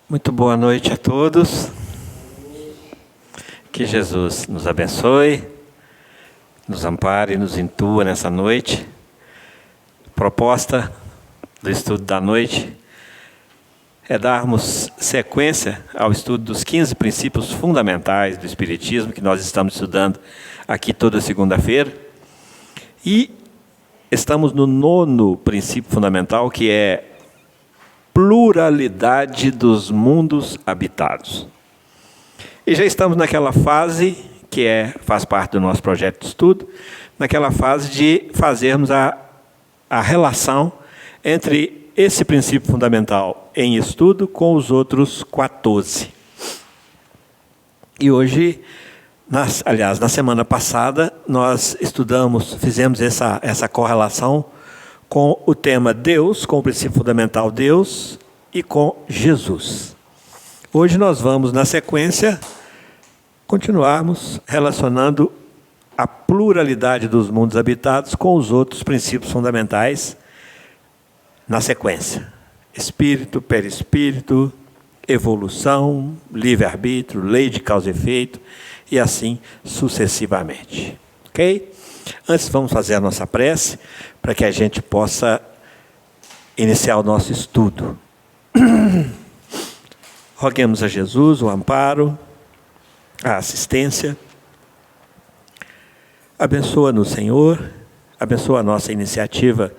Muito boa noite a todos. Que Jesus nos abençoe, nos ampare e nos intua nessa noite. A proposta do estudo da noite é darmos sequência ao estudo dos 15 princípios fundamentais do Espiritismo, que nós estamos estudando aqui toda segunda-feira. E estamos no 9º princípio fundamental, que é pluralidade dos mundos habitados. E já estamos naquela fase, que faz parte do nosso projeto de estudo, naquela fase de fazermos a relação entre esse princípio fundamental em estudo com os outros 14. E hoje, aliás, na semana passada, nós fizemos essa correlação com o tema Deus, com o princípio fundamental Deus e com Jesus. Hoje nós vamos, na sequência, continuarmos relacionando a pluralidade dos mundos habitados com os outros princípios fundamentais na sequência. Espírito, perispírito, evolução, livre-arbítrio, lei de causa e efeito e assim sucessivamente. Ok? Antes vamos fazer a nossa prece para que a gente possa iniciar o nosso estudo. Roguemos a Jesus o amparo, a assistência. Abençoa-nos, Senhor, abençoa a nossa iniciativa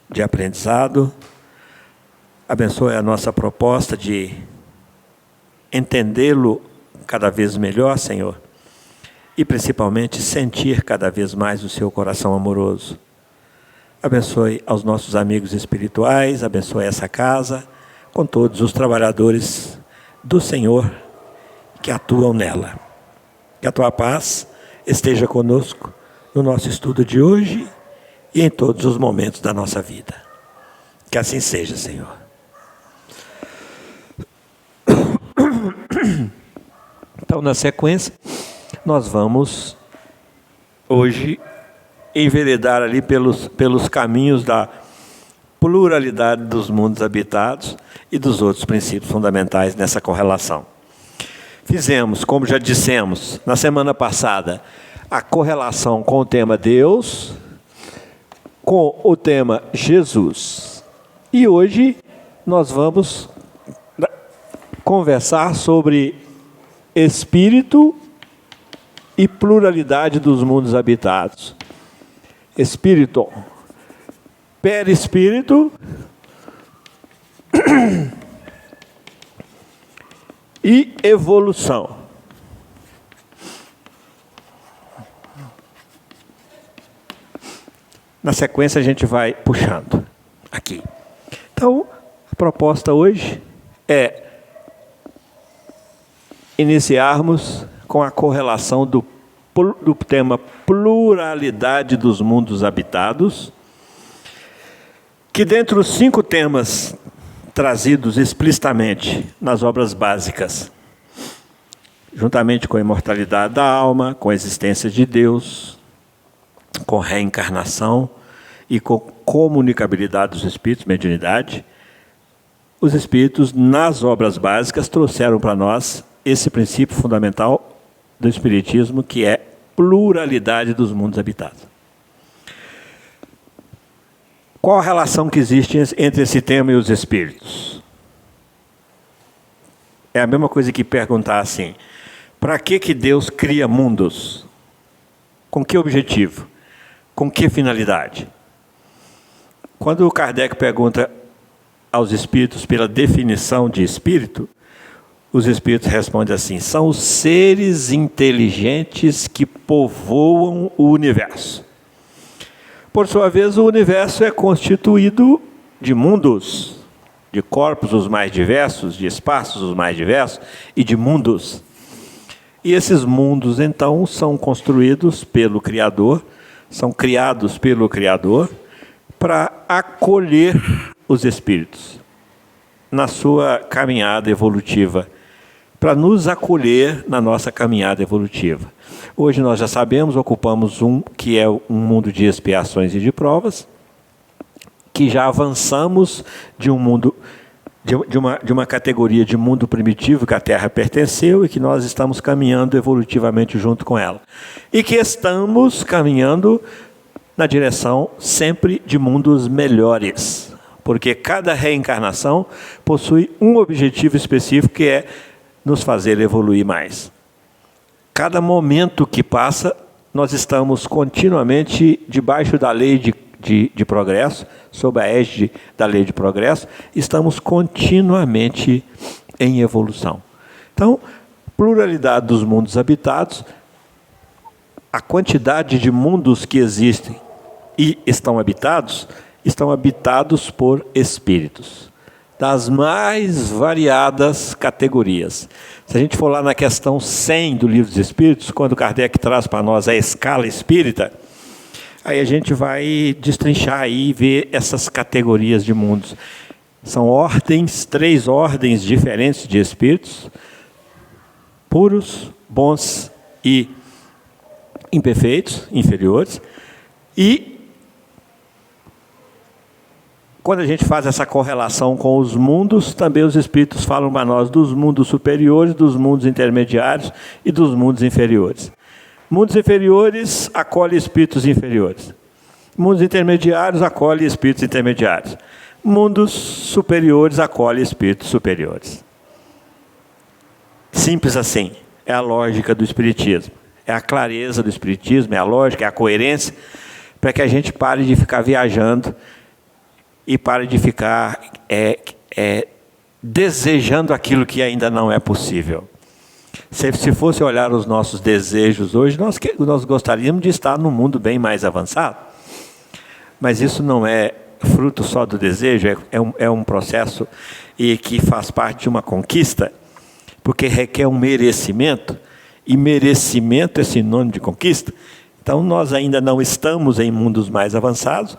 de aprendizado, abençoa a nossa proposta de entendê-lo cada vez melhor, Senhor, e principalmente sentir cada vez mais o seu coração amoroso. Abençoe aos nossos amigos espirituais, abençoe essa casa, com todos os trabalhadores do Senhor que atuam nela. Que a tua paz esteja conosco no nosso estudo de hoje e em todos os momentos da nossa vida. Que assim seja, Senhor. Então, na sequência, nós vamos hoje enveredar ali pelos caminhos da pluralidade dos mundos habitados e dos outros princípios fundamentais nessa correlação. Fizemos, como já dissemos na semana passada, a correlação com o tema Deus, com o tema Jesus. E hoje nós vamos conversar sobre espírito e pluralidade dos mundos habitados. Espírito, perispírito e evolução. Na sequência a gente vai puxando aqui. Então, a proposta hoje é iniciarmos com a correlação do tema pluralidade dos mundos habitados, que dentre os 5 temas trazidos explicitamente nas obras básicas, juntamente com a imortalidade da alma, com a existência de Deus, com reencarnação e com comunicabilidade dos espíritos, mediunidade, os espíritos, nas obras básicas, trouxeram para nós esse princípio fundamental do Espiritismo, que é pluralidade dos mundos habitados. Qual a relação que existe entre esse tema e os espíritos? É a mesma coisa que perguntar assim: para que Deus cria mundos? Com que objetivo? Com que finalidade? Quando o Kardec pergunta aos espíritos pela definição de espírito, os espíritos respondem assim: são os seres inteligentes que povoam o universo. Por sua vez, o universo é constituído de mundos, de corpos os mais diversos, de espaços os mais diversos e de mundos. E esses mundos, então, são construídos pelo Criador, são criados pelo Criador para acolher os espíritos na sua caminhada evolutiva para nos acolher na nossa caminhada evolutiva. Hoje nós já sabemos, ocupamos que é um mundo de expiações e de provas, que já avançamos de um mundo, de uma categoria de mundo primitivo que a Terra pertenceu e que nós estamos caminhando evolutivamente junto com ela. E que estamos caminhando na direção sempre de mundos melhores, porque cada reencarnação possui um objetivo específico, que é nos fazer evoluir mais. Cada momento que passa, nós estamos continuamente debaixo da lei de progresso, sob a égide da lei de progresso, estamos continuamente em evolução. Então, pluralidade dos mundos habitados, a quantidade de mundos que existem e estão habitados por espíritos das mais variadas categorias. Se a gente for lá na questão 100 do Livro dos Espíritos, quando Kardec traz para nós a escala espírita, aí a gente vai destrinchar aí e ver essas categorias de mundos. São ordens, 3 ordens diferentes de espíritos, puros, bons e imperfeitos, inferiores. E quando a gente faz essa correlação com os mundos, também os espíritos falam para nós dos mundos superiores, dos mundos intermediários e dos mundos inferiores. Mundos inferiores acolhem espíritos inferiores. Mundos intermediários acolhem espíritos intermediários. Mundos superiores acolhem espíritos superiores. Simples assim. É a lógica do espiritismo. É a clareza do espiritismo, é a lógica, é a coerência, para que a gente pare de ficar viajando e pare de ficar desejando aquilo que ainda não é possível. Se fosse olhar os nossos desejos hoje, nós gostaríamos de estar num mundo bem mais avançado. Mas isso não é fruto só do desejo, é um processo e que faz parte de uma conquista, porque requer um merecimento, e merecimento é sinônimo de conquista. Então nós ainda não estamos em mundos mais avançados,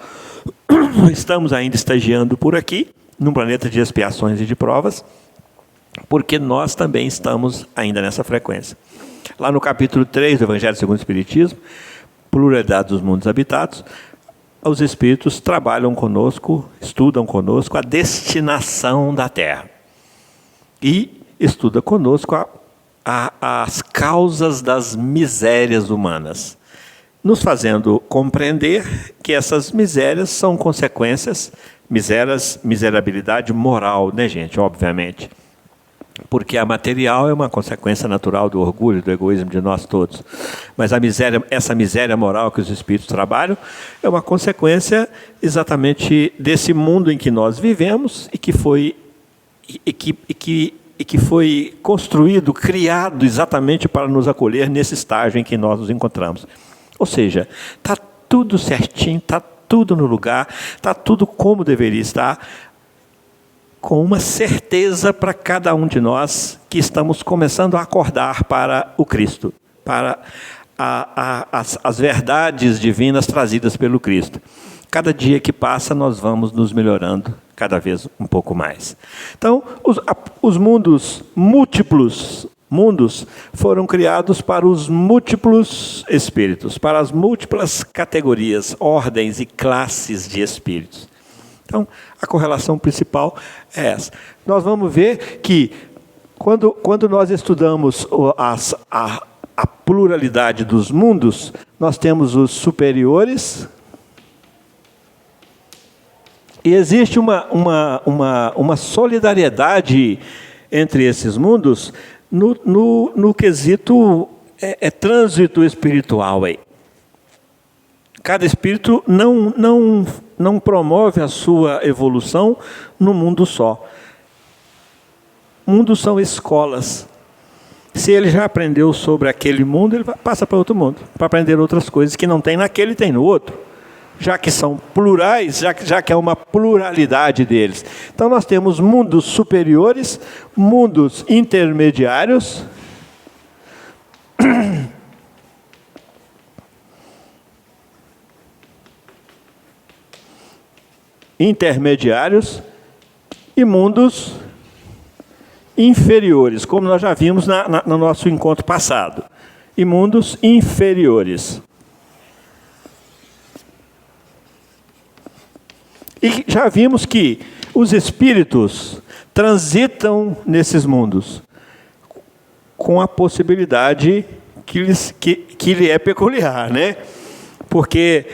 estamos ainda estagiando por aqui, num planeta de expiações e de provas, porque nós também estamos ainda nessa frequência. Lá no capítulo 3 do Evangelho segundo o Espiritismo, pluralidade dos mundos habitados, os Espíritos trabalham conosco, estudam conosco a destinação da Terra. E estuda conosco as causas das misérias humanas, nos fazendo compreender que essas misérias são consequências, miserabilidade moral, né, gente? Obviamente. Porque a material é uma consequência natural do orgulho, do egoísmo de nós todos. Mas essa miséria moral que os espíritos trabalham é uma consequência exatamente desse mundo em que nós vivemos e que foi construído, criado exatamente para nos acolher nesse estágio em que nós nos encontramos. Ou seja, está tudo certinho, está tudo no lugar, está tudo como deveria estar, com uma certeza para cada um de nós que estamos começando a acordar para o Cristo, para as verdades divinas trazidas pelo Cristo. Cada dia que passa, nós vamos nos melhorando cada vez um pouco mais. Então, os mundos múltiplos, foram criados para os múltiplos espíritos, para as múltiplas categorias, ordens e classes de espíritos. Então, a correlação principal é essa. Nós vamos ver que, quando nós estudamos a pluralidade dos mundos, nós temos os superiores, e existe uma solidariedade entre esses mundos no quesito trânsito espiritual aí. Cada espírito não promove a sua evolução no mundo só. Mundos são escolas. Se ele já aprendeu sobre aquele mundo, ele passa para outro mundo, para aprender outras coisas que não tem naquele, tem no outro. Já que são plurais, já que é uma pluralidade deles. Então nós temos mundos superiores, mundos intermediários, e mundos inferiores, como nós já vimos no nosso encontro passado. E mundos inferiores. E já vimos que os espíritos transitam nesses mundos com a possibilidade que lhe é peculiar, né? Porque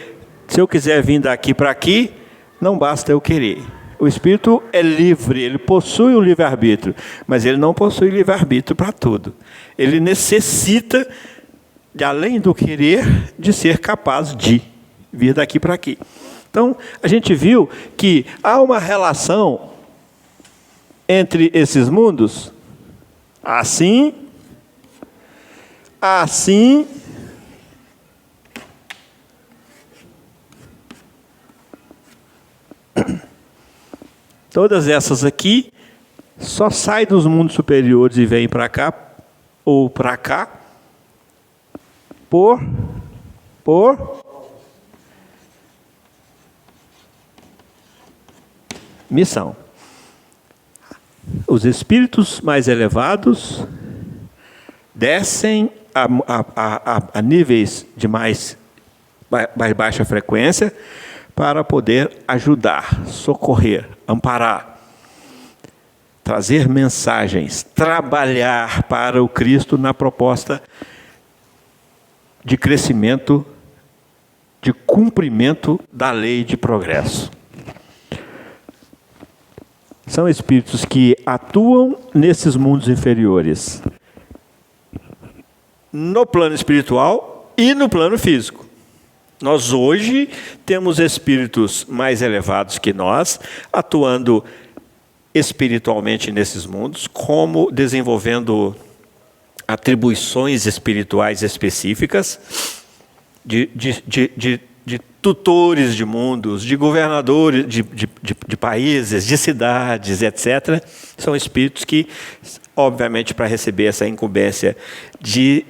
se eu quiser vir daqui para aqui, não basta eu querer. O espírito é livre, ele possui um livre-arbítrio, mas ele não possui livre-arbítrio para tudo. Ele necessita, de além do querer, de ser capaz de vir daqui para aqui. Então, a gente viu que há uma relação entre esses mundos, assim, todas essas aqui só saem dos mundos superiores e vêm para cá, ou para cá, por missão. Os espíritos mais elevados descem a níveis de mais baixa frequência para poder ajudar, socorrer, amparar, trazer mensagens, trabalhar para o Cristo na proposta de crescimento, de cumprimento da lei de progresso. São espíritos que atuam nesses mundos inferiores, no plano espiritual e no plano físico. Nós hoje temos espíritos mais elevados que nós, atuando espiritualmente nesses mundos, como desenvolvendo atribuições espirituais específicas de tutores de mundos, de governadores de países, de cidades, etc. São espíritos que, obviamente, para receber essa incumbência de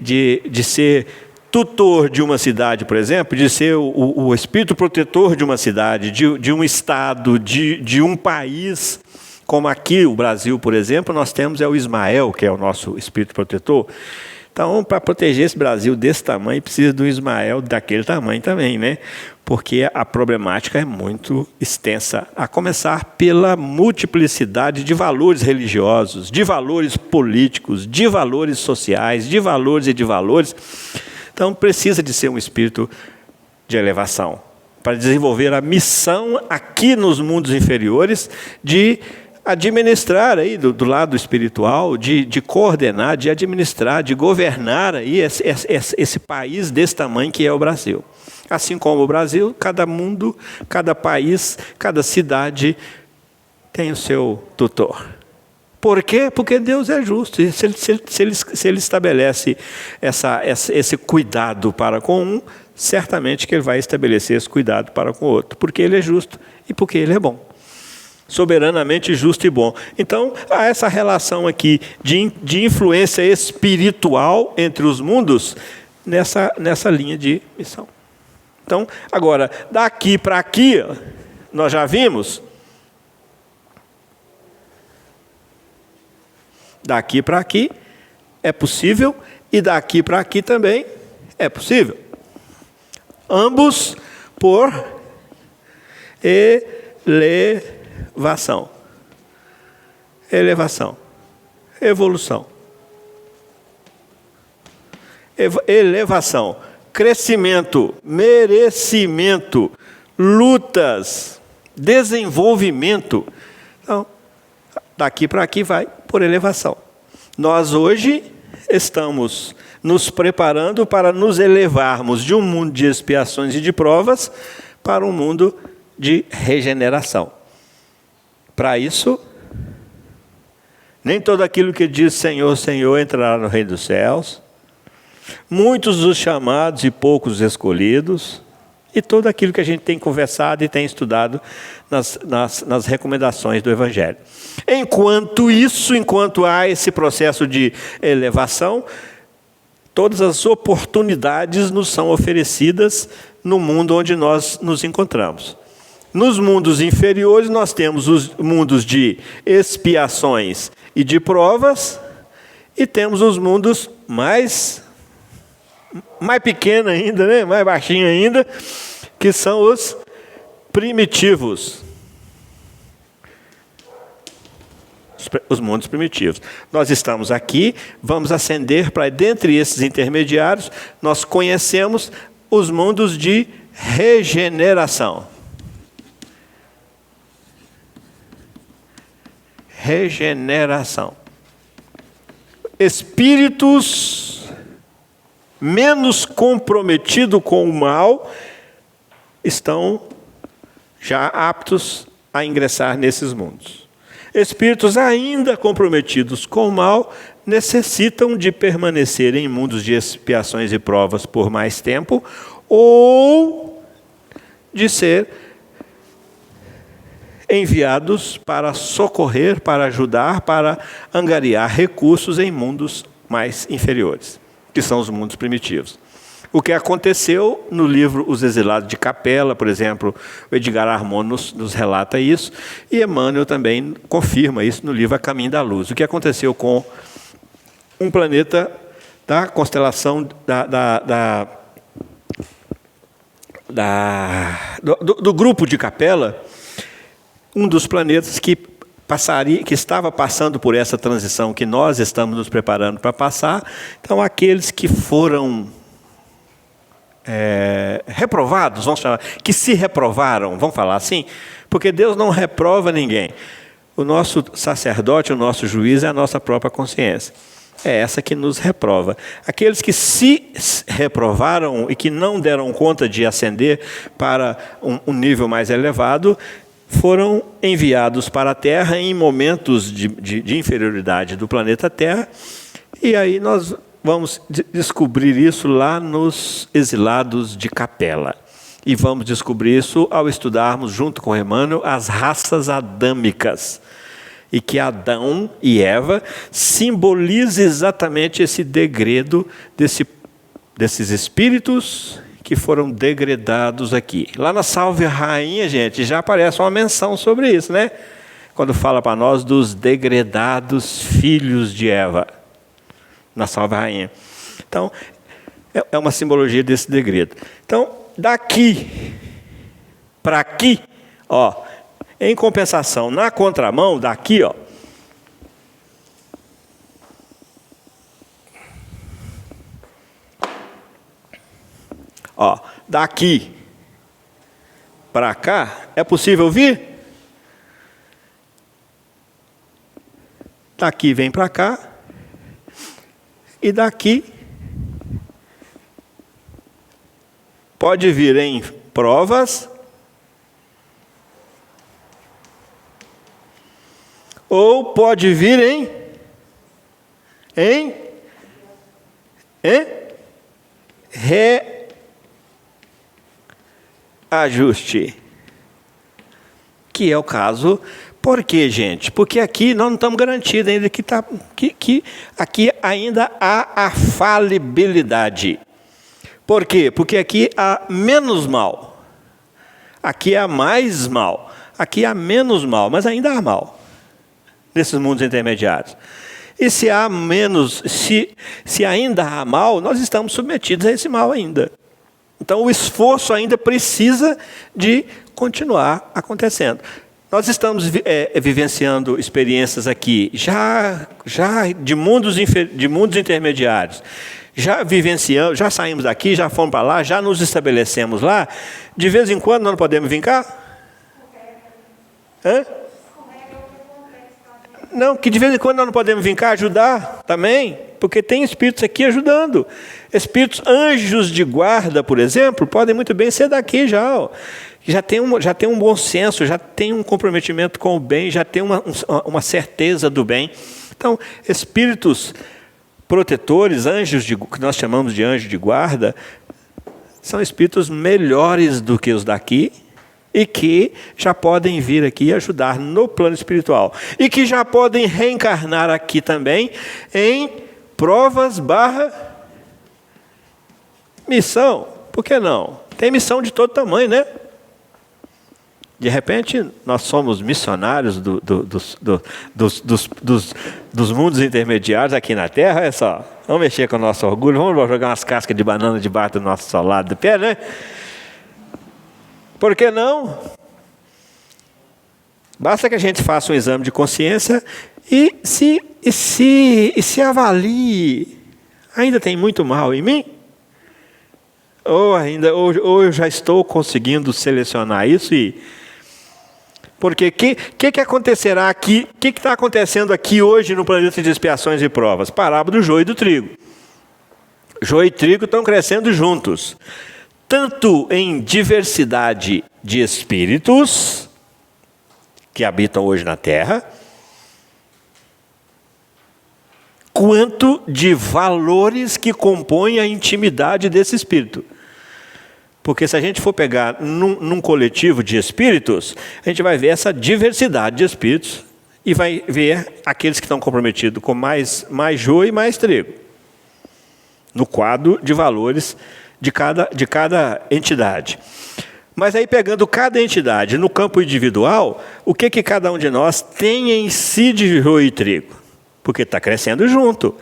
ser tutor de uma cidade, por exemplo, de ser o espírito protetor de uma cidade, de um estado, de um país, como aqui o Brasil, por exemplo, nós temos o Ismael, que é o nosso espírito protetor. Então, para proteger esse Brasil desse tamanho, precisa do Ismael daquele tamanho também, né? Porque a problemática é muito extensa, a começar pela multiplicidade de valores religiosos, de valores políticos, de valores sociais, de valores e de valores. Então, precisa de ser um espírito de elevação, para desenvolver a missão aqui nos mundos inferiores de administrar aí do lado espiritual, de coordenar, de administrar, de governar aí esse país desse tamanho que é o Brasil. Assim como o Brasil, cada mundo, cada país, cada cidade tem o seu tutor. Por quê? Porque Deus é justo. E se ele estabelece esse cuidado para com um, certamente que ele vai estabelecer esse cuidado para com o outro. Porque ele é justo e porque ele é bom. Soberanamente justo e bom. Então, há essa relação aqui de influência espiritual entre os mundos nessa linha de missão. Então, agora, daqui para aqui, nós já vimos. Daqui para aqui é possível e daqui para aqui também é possível. Ambos por elevação. Elevação. Evolução. Elevação. Crescimento. Merecimento. Lutas. Desenvolvimento. Então, daqui para aqui vai por elevação. Nós hoje estamos nos preparando para nos elevarmos de um mundo de expiações e de provas para um mundo de regeneração. Para isso, nem todo aquilo que diz Senhor, Senhor entrará no reino dos céus, muitos os chamados e poucos os escolhidos, e tudo aquilo que a gente tem conversado e tem estudado nas recomendações do Evangelho. Enquanto há esse processo de elevação, todas as oportunidades nos são oferecidas no mundo onde nós nos encontramos. Nos mundos inferiores, nós temos os mundos de expiações e de provas, e temos os mundos mais pequenos ainda, né? Mais baixinhos ainda, que são os primitivos. Os mundos primitivos. Nós estamos aqui, vamos ascender para dentre esses intermediários, nós conhecemos os mundos de regeneração. Regeneração. Espíritos menos comprometidos com o mal estão já aptos a ingressar nesses mundos. Espíritos ainda comprometidos com o mal necessitam de permanecer em mundos de expiações e provas por mais tempo, ou de ser enviados para socorrer, para ajudar, para angariar recursos em mundos mais inferiores, que são os mundos primitivos. O que aconteceu no livro Os Exilados de Capela, por exemplo, o Edgar Armon nos relata isso, e Emmanuel também confirma isso no livro A Caminho da Luz. O que aconteceu com um planeta da constelação do grupo de Capela, um dos planetas que estava passando por essa transição que nós estamos nos preparando para passar. Então, aqueles que foram reprovados, vamos chamar, que se reprovaram, vamos falar assim, porque Deus não reprova ninguém. O nosso sacerdote, o nosso juiz é a nossa própria consciência. É essa que nos reprova. Aqueles que se reprovaram e que não deram conta de ascender para um nível mais elevado, foram enviados para a Terra em momentos de inferioridade do planeta Terra, e aí nós vamos descobrir isso lá nos Exilados de Capela. E vamos descobrir isso ao estudarmos, junto com Emmanuel, as raças adâmicas. E que Adão e Eva simbolizam exatamente esse degredo desses espíritos que foram degredados aqui. Lá na Salve Rainha, gente, já aparece uma menção sobre isso, né? Quando fala para nós dos degredados filhos de Eva. Na Salve Rainha. Então, é uma simbologia desse degredo. Então, daqui para aqui, ó, em compensação, na contramão, daqui, ó, daqui para cá, é possível vir? Daqui vem para cá. E daqui pode vir em provas ou pode vir em reajuste, que é o caso. Por quê, gente? Porque aqui nós não estamos garantidos ainda que aqui ainda há a falibilidade. Por quê? Porque aqui há menos mal. Aqui há mais mal. Aqui há menos mal, mas ainda há mal nesses mundos intermediários. E se há menos, se ainda há mal, nós estamos submetidos a esse mal ainda. Então o esforço ainda precisa de continuar acontecendo. Nós estamos vivenciando experiências aqui, já de mundos intermediários. Já vivenciamos, já saímos daqui, já fomos para lá, já nos estabelecemos lá. De vez em quando nós não podemos vir cá? Hã? Não, que de vez em quando nós não podemos vir cá ajudar também, porque tem espíritos aqui ajudando. Espíritos anjos de guarda, por exemplo, podem muito bem ser daqui já, ó. Já tem um bom senso, já tem um comprometimento com o bem, já tem uma certeza do bem. Então, espíritos protetores, anjos que nós chamamos de anjos de guarda, são espíritos melhores do que os daqui e que já podem vir aqui ajudar no plano espiritual. E que já podem reencarnar aqui também em provas / missão. Por que não? Tem missão de todo tamanho, né? De repente, nós somos missionários dos mundos intermediários aqui na Terra. Olha só, vamos mexer com o nosso orgulho, vamos jogar umas cascas de banana debaixo do nosso solado de pé, né? Por que não? Basta que a gente faça um exame de consciência e se avalie. Ainda tem muito mal em mim? Ou eu já estou conseguindo selecionar isso e... Porque o que acontecerá aqui? O que está acontecendo aqui hoje no planeta de expiações e provas? Parábola do joio e do trigo. Joio e trigo estão crescendo juntos. Tanto em diversidade de espíritos que habitam hoje na Terra, quanto de valores que compõem a intimidade desse espírito. Porque se a gente for pegar num coletivo de espíritos, a gente vai ver essa diversidade de espíritos e vai ver aqueles que estão comprometidos com mais joio e mais trigo. No quadro de valores de cada entidade. Mas aí pegando cada entidade no campo individual, o que cada um de nós tem em si de joio e trigo? Porque está crescendo junto.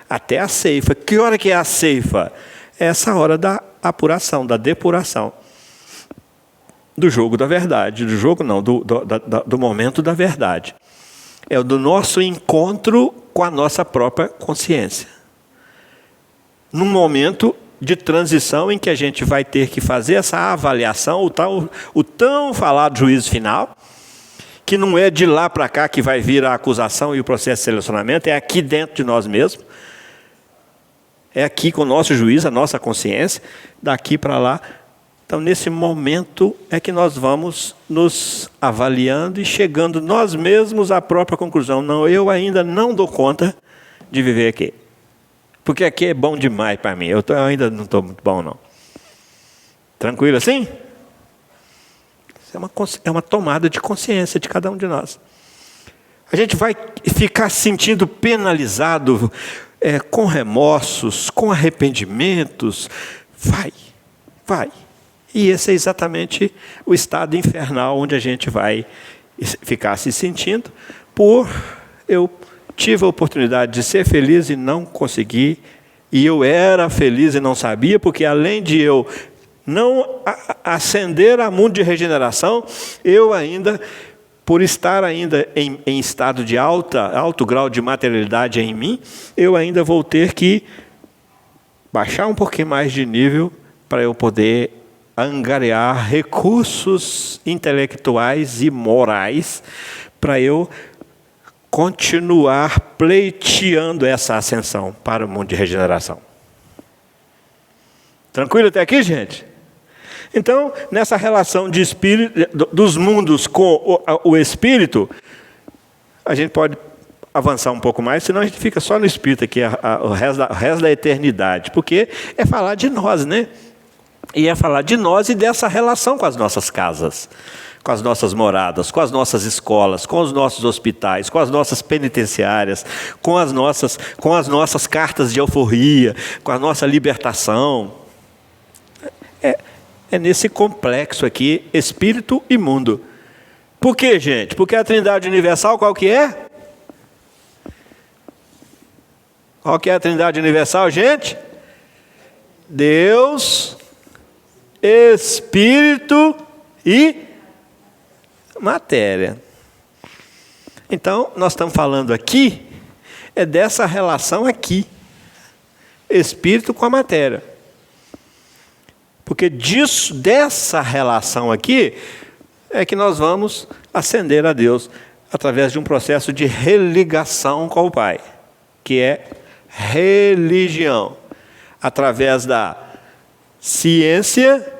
Até a ceifa. Que hora que é a ceifa? É essa hora da apuração, da depuração. Do jogo da verdade. Do jogo não, do momento da verdade. É o do nosso encontro com a nossa própria consciência. Num momento de transição em que a gente vai ter que fazer essa avaliação, o tão falado juízo final, que não é de lá para cá que vai vir a acusação e o processo de selecionamento, é aqui dentro de nós mesmos. É aqui com o nosso juízo, a nossa consciência, daqui para lá. Então, nesse momento é que nós vamos nos avaliando e chegando nós mesmos à própria conclusão. Não, eu ainda não dou conta de viver aqui. Porque aqui é bom demais para mim. Eu ainda não estou muito bom, não. Tranquilo assim? É uma tomada de consciência de cada um de nós. A gente vai ficar se sentindo penalizado, com remorsos, com arrependimentos. Vai. E esse é exatamente o estado infernal onde a gente vai ficar se sentindo eu tive a oportunidade de ser feliz e não consegui, e eu era feliz e não sabia, porque além de eu não ascender a mundo de regeneração, eu ainda, por estar ainda em estado de alto grau de materialidade em mim, eu ainda vou ter que baixar um pouquinho mais de nível para eu poder angariar recursos intelectuais e morais para eu continuar pleiteando essa ascensão para o mundo de regeneração. Tranquilo até aqui, gente? Então, nessa relação de espírito, dos mundos com o espírito, a gente pode avançar um pouco mais, senão a gente fica só no espírito aqui o resto da eternidade, porque é falar de nós, né? E é falar de nós e dessa relação com as nossas casas, com as nossas moradas, com as nossas escolas, com os nossos hospitais, com as nossas penitenciárias, com as nossas cartas de alforria, com a nossa libertação. É nesse complexo aqui, espírito e mundo. Por quê, gente? Porque a Trindade Universal qual que é? Qual que é a Trindade Universal, gente? Deus, Espírito e matéria. Então, nós estamos falando aqui, dessa relação aqui, Espírito com a matéria. Porque dessa relação aqui, é que nós vamos ascender a Deus, através de um processo de religação com o Pai, que é religião, através da ciência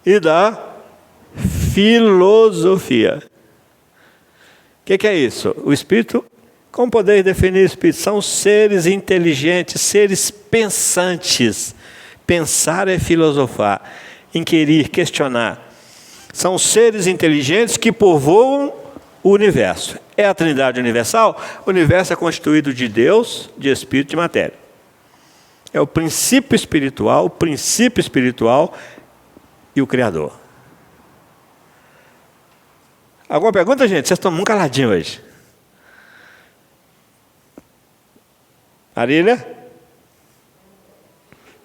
e da filosofia. O que é isso? O Espírito, como poder definir o Espírito? São seres inteligentes, seres pensantes. Pensar é filosofar, inquirir, questionar. São seres inteligentes que povoam o universo. É a Trindade Universal? O universo é constituído de Deus, de Espírito e de matéria. É o princípio espiritual e o Criador. Alguma pergunta, gente? Vocês estão muito caladinhos hoje. Marília?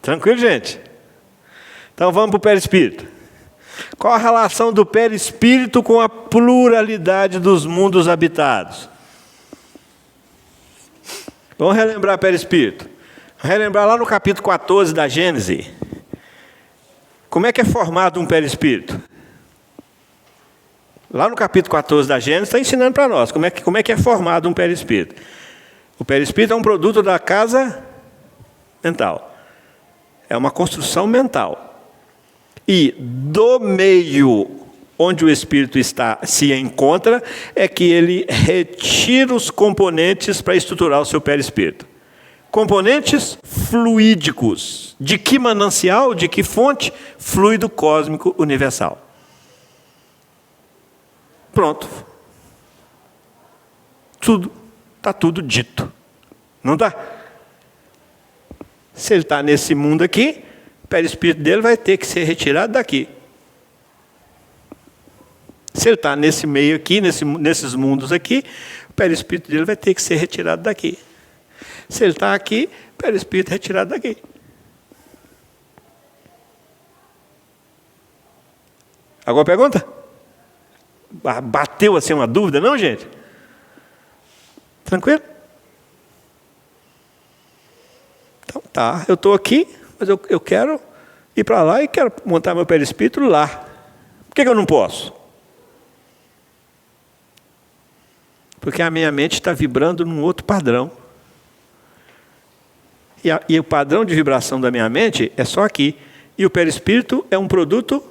Tranquilo, gente? Então vamos para o perispírito. Qual a relação do perispírito com a pluralidade dos mundos habitados? Vamos relembrar perispírito. Relembrar lá no capítulo 14 da Gênesis. Como é que é formado um perispírito? Lá no capítulo 14 da Gênesis está ensinando para nós como é que é formado um perispírito. O perispírito é um produto da casa mental. É uma construção mental. E do meio onde o espírito se encontra, é que ele retira os componentes para estruturar o seu perispírito. Componentes fluídicos. De que manancial, de que fonte? Fluido cósmico universal. Pronto. Está tudo dito. Não está? Se ele está nesse mundo aqui, o perispírito dele vai ter que ser retirado daqui. Se ele está nesse meio aqui, nesses mundos aqui, o perispírito dele vai ter que ser retirado daqui. Se ele está aqui, o perispírito é retirado daqui. Alguma pergunta? Bateu assim uma dúvida, não, gente? Tranquilo? Então tá, eu estou aqui, mas eu quero ir para lá e quero montar meu perispírito lá. Por que eu não posso? Porque a minha mente está vibrando num outro padrão. E o padrão de vibração da minha mente é só aqui. E o perispírito é um produto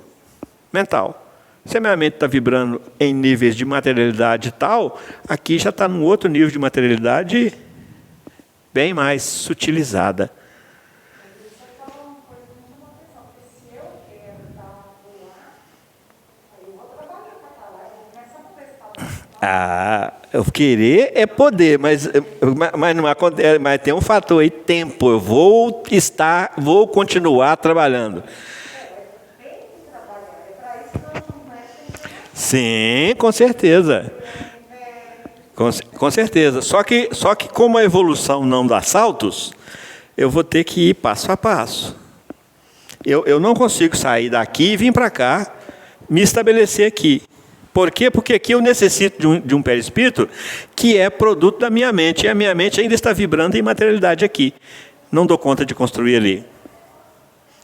mental. Se a minha mente está vibrando em níveis de materialidade tal, aqui já está num outro nível de materialidade bem mais sutilizada. Eu querer é poder, mas não acontece, mas tem um fator aí, tempo. Eu vou continuar trabalhando. Sim, com certeza. Com certeza. Só que como a evolução não dá saltos, eu vou ter que ir passo a passo. Eu não consigo sair daqui e vir para cá, me estabelecer aqui. Por quê? Porque aqui eu necessito de um perispírito que é produto da minha mente. E a minha mente ainda está vibrando em materialidade aqui. Não dou conta de construir ali.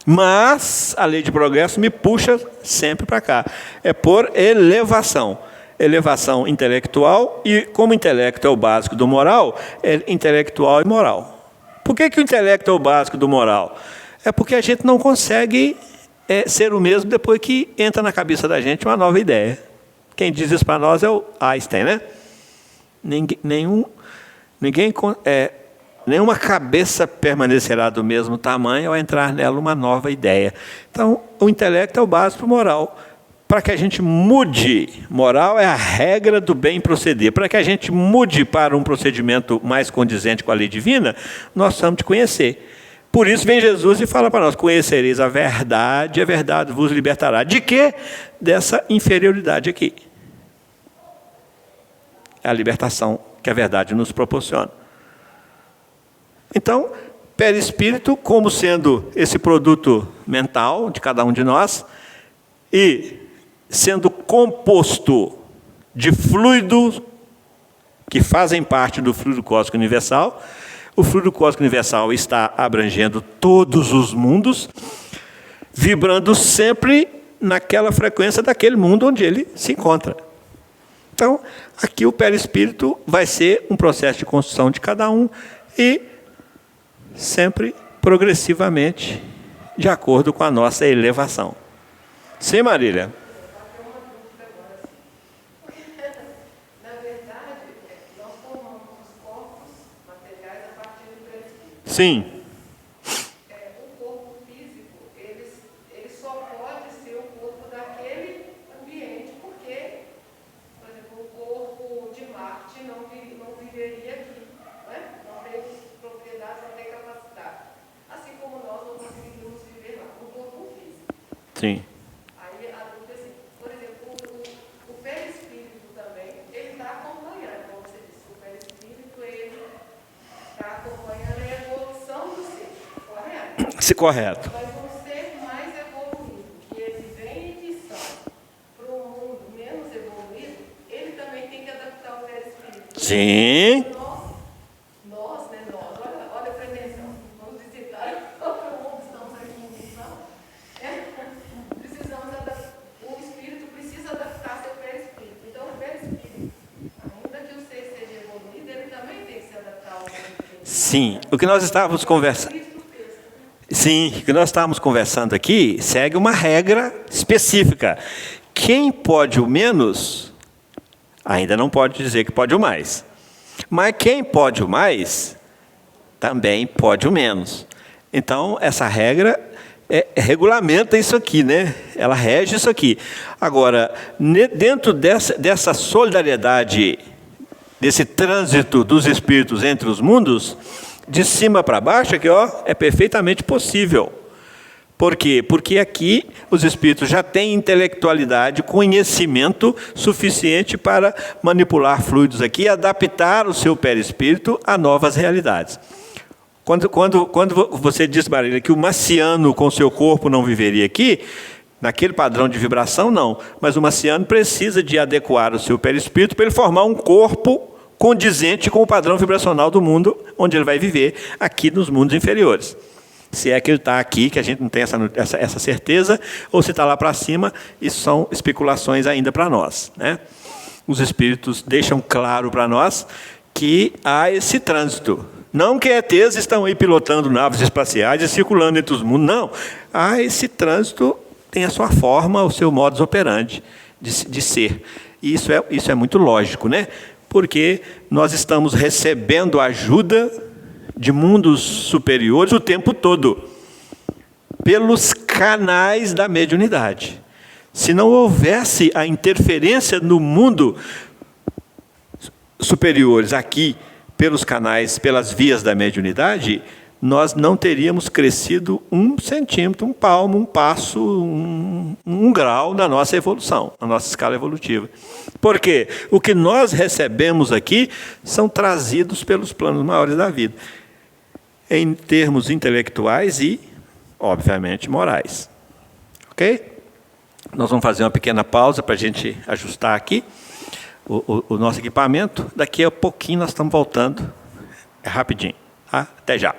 Mas a lei de progresso me puxa sempre para cá. É por elevação. Elevação intelectual, e como o intelecto é o básico do moral, é intelectual e moral. Por que o intelecto é o básico do moral? É porque a gente não consegue ser o mesmo depois que entra na cabeça da gente uma nova ideia. Quem diz isso para nós é o Einstein, né? Nenhuma cabeça permanecerá do mesmo tamanho ao entrar nela uma nova ideia. Então, o intelecto é o básico do moral. Para que a gente mude, moral é a regra do bem proceder. Para que a gente mude para um procedimento mais condizente com a lei divina, nós precisamos de conhecer. Por isso vem Jesus e fala para nós: conhecereis a verdade vos libertará. De quê? Dessa inferioridade aqui. É a libertação que a verdade nos proporciona. Então, perispírito, como sendo esse produto mental de cada um de nós, e sendo composto de fluidos que fazem parte do fluido cósmico universal, o fluido cósmico universal está abrangendo todos os mundos, vibrando sempre naquela frequência daquele mundo onde ele se encontra. Então, aqui o perispírito vai ser um processo de construção de cada um e sempre progressivamente de acordo com a nossa elevação. Sim, Marília? Na verdade, nós formamos os corpos materiais a partir do perispírito. Sim. O corpo físico, ele só pode ser o corpo daquele ambiente, porque, por exemplo, o corpo de Marte não viveria aqui, não é? Não tem propriedades, não tem capacidade. Assim como nós não conseguimos viver lá, no corpo físico. Sim. Aí a dúvida é assim, por exemplo, o perispírito Correto. Mas um ser mais evoluído, que ele vem em missão para um mundo menos evoluído, ele também tem que adaptar o perispírito. Sim. Olha a prevenção. Vamos visitar outro mundo, estamos aqui em missão. Precisamos adaptar, o espírito precisa adaptar seu perispírito. Então, o perispírito, ainda que o ser seja evoluído, ele também tem que se adaptar ao perispírito. Sim. O que nós estávamos conversando. Sim, o que nós estávamos conversando aqui segue uma regra específica. Quem pode o menos, ainda não pode dizer que pode o mais. Mas quem pode o mais, também pode o menos. Então, essa regra regulamenta isso aqui, né? Ela rege isso aqui. Agora, dentro dessa solidariedade, desse trânsito dos espíritos entre os mundos, de cima para baixo, aqui, ó, é perfeitamente possível. Por quê? Porque aqui os espíritos já têm intelectualidade, conhecimento suficiente para manipular fluidos aqui e adaptar o seu perispírito a novas realidades. Quando você diz, Marília, que o marciano com seu corpo não viveria aqui, naquele padrão de vibração, não. Mas o marciano precisa de adequar o seu perispírito para ele formar um corpo condizente com o padrão vibracional do mundo onde ele vai viver, aqui nos mundos inferiores. Se é que ele está aqui, que a gente não tem essa certeza, ou se está lá para cima, isso são especulações ainda para nós, né? Os espíritos deixam claro para nós que há esse trânsito. Não que ETs estão aí pilotando naves espaciais e circulando entre os mundos, não. Há esse trânsito, tem a sua forma, o seu modus operandi de ser. E isso é muito lógico, né? Porque nós estamos recebendo ajuda de mundos superiores o tempo todo, pelos canais da mediunidade. Se não houvesse a interferência no mundo superiores aqui, pelos canais, pelas vias da mediunidade, nós não teríamos crescido 1 centímetro, 1 palmo, 1 passo, um grau na nossa evolução, na nossa escala evolutiva. Por quê? O que nós recebemos aqui são trazidos pelos planos maiores da vida, em termos intelectuais e, obviamente, morais. Ok? Nós vamos fazer uma pequena pausa para a gente ajustar aqui o nosso equipamento. Daqui a pouquinho nós estamos voltando. É rapidinho. Tá? Até já.